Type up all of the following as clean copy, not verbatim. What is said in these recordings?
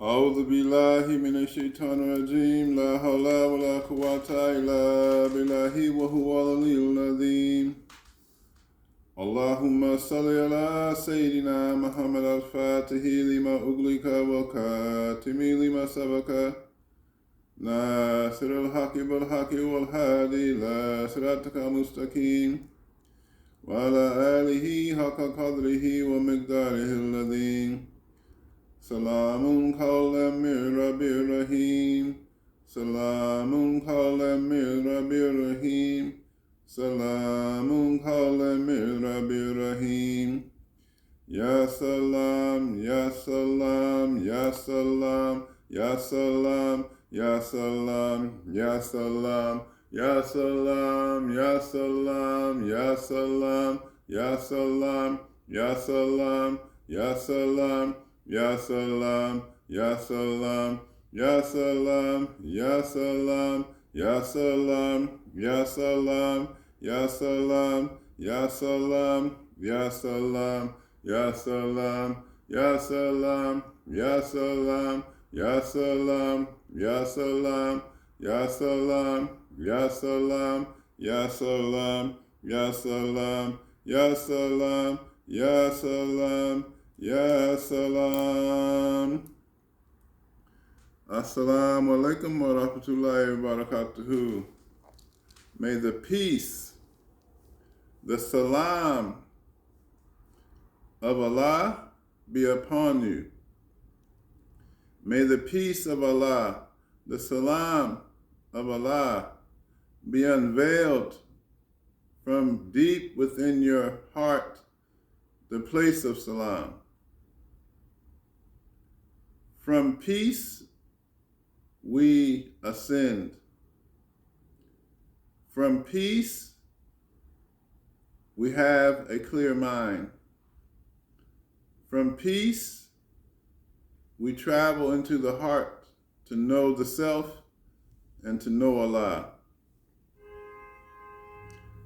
أعوذ بالله من الشيطان الرجيم لا حول ولا قوة إلا بالله وهو العلي العظيم اللهم صل على سيدنا محمد الفاتح لما أغلق والخاتم لما سبق ناصر الحق بالحق والهادي إلى صراطك المستقيم وعلى آله حق قدره ومقداره العظيم سلام قولا من رب رحيم سلام قولا من رب رحيم سلام قولا من رب رحيم يا سلام يا سلام يا سلام يا سلام يا سلام يا سلام يا سلام يا سلام يا سلام يا سلام يا سلام يا سلام Ya Salaam, Ya Salaam, Ya Salaam, Ya Salaam, Ya Salaam, Ya Salaam, Ya Salaam, Ya Salaam, Ya Salaam, Ya Salaam, Ya Salaam, Ya Salaam, Ya Salaam, Ya Salaam, Ya Salaam, Ya Salaam, Ya Salaam, Ya Salaam, Ya Salaam, Ya Salaam. Ya Salaam. Assalamu alaikum wa rahmatullahi wa barakatuhu. May the peace, the salam of Allah be upon you. May the peace of Allah, the salam of Allah be unveiled from deep within your heart, the place of salam. From peace, we ascend. From peace, we have a clear mind. From peace, we travel into the heart to know the self and to know Allah.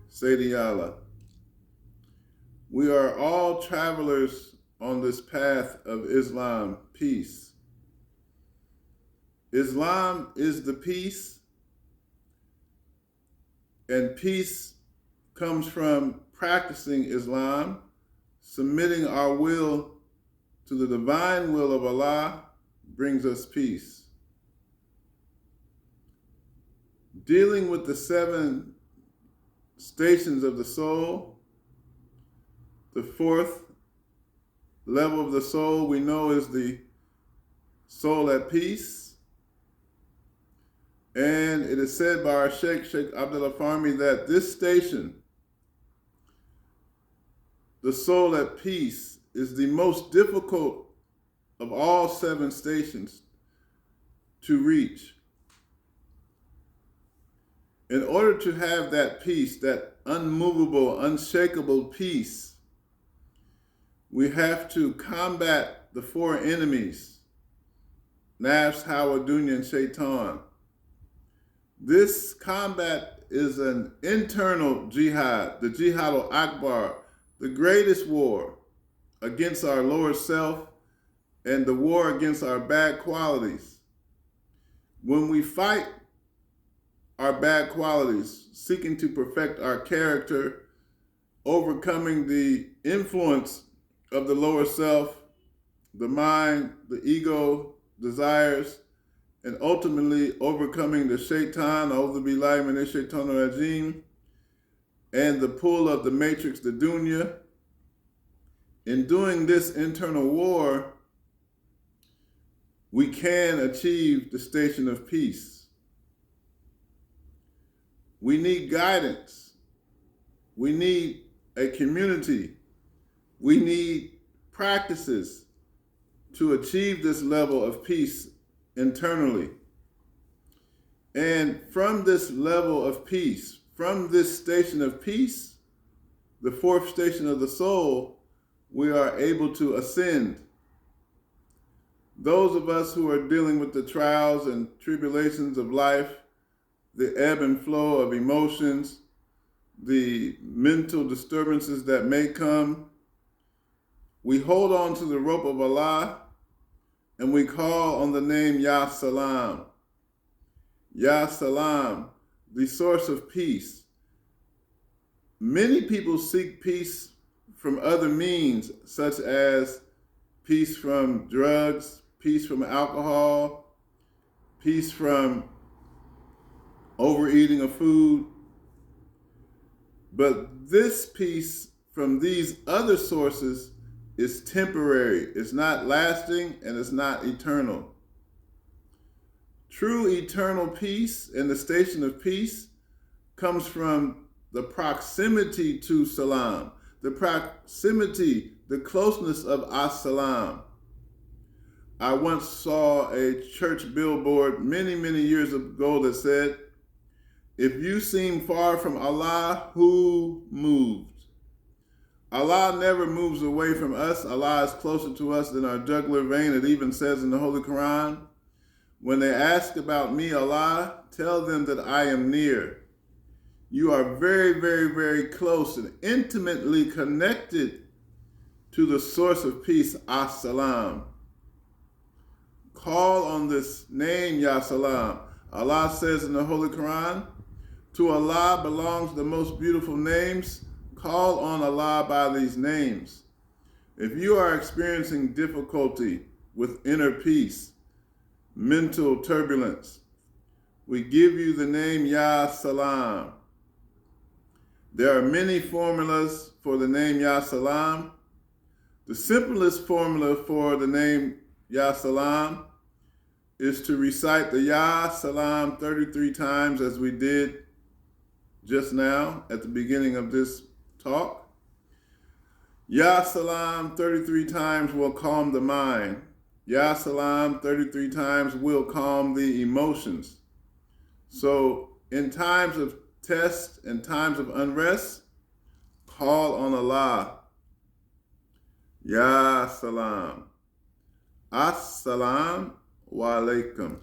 Sayyidi Allah. We are all travelers on this path of Islam, peace. Islam is the peace, and peace comes from practicing Islam, submitting our will to the divine will of Allah brings us peace. Dealing with the 7 stations of the soul, the 4th level of the soul we know is the soul at peace. And it is said by our Sheikh Abdullah Farmi that this station, the soul at peace, is the most difficult of all 7 stations to reach. In order to have that peace, that unmovable, unshakable peace, we have to combat the 4 enemies, nafs, hawa, dunya, and shaitan. This combat is an internal jihad, the jihad al-akbar, the greatest war against our lower self and the war against our bad qualities. When we fight our bad qualities, seeking to perfect our character, overcoming the influence of the lower self, the mind, the ego, desires, and ultimately overcoming the shaitan, a'udhu billahi minash shaitanir rajim, and the pull of the matrix, the dunya. In doing this internal war, we can achieve the station of peace. We need guidance. We need a community. We need practices to achieve this level of peace internally. And from this level of peace, from this station of peace, the 4th station of the soul, we are able to ascend. Those of us who are dealing with the trials and tribulations of life, the ebb and flow of emotions, the mental disturbances that may come, we hold on to the rope of Allah, and we call on the name Ya Salaam. Ya Salaam, the source of peace. Many people seek peace from other means, such as peace from drugs, peace from alcohol, peace from overeating of food. But this peace from these other sources is temporary. It's not lasting and it's not eternal. True eternal peace and the station of peace comes from the proximity to Salaam, the proximity, the closeness of As-Salam. I once saw a church billboard many, many years ago that said, "If you seem far from Allah, who moved?" Allah never moves away from us. Allah is closer to us than our jugular vein. It even says in the Holy Quran, when they ask about me, Allah, tell them that I am near. You are very, very, very close and intimately connected to the source of peace, As-Salam. Call on this name, Ya Salam. Allah says in the Holy Quran, to Allah belongs the most beautiful names. Call on Allah by these names. If you are experiencing difficulty with inner peace, mental turbulence, we give you the name Ya Salam. There are many formulas for the name Ya Salam. The simplest formula for the name Ya Salam is to recite the Ya Salam 33 times, as we did just now at the beginning of this talk. Ya Salam 33 times will calm the mind. Ya Salam 33 times will calm the emotions. So in times of test and times of unrest, call on Allah. Ya Salam. As-salam wa alaikum.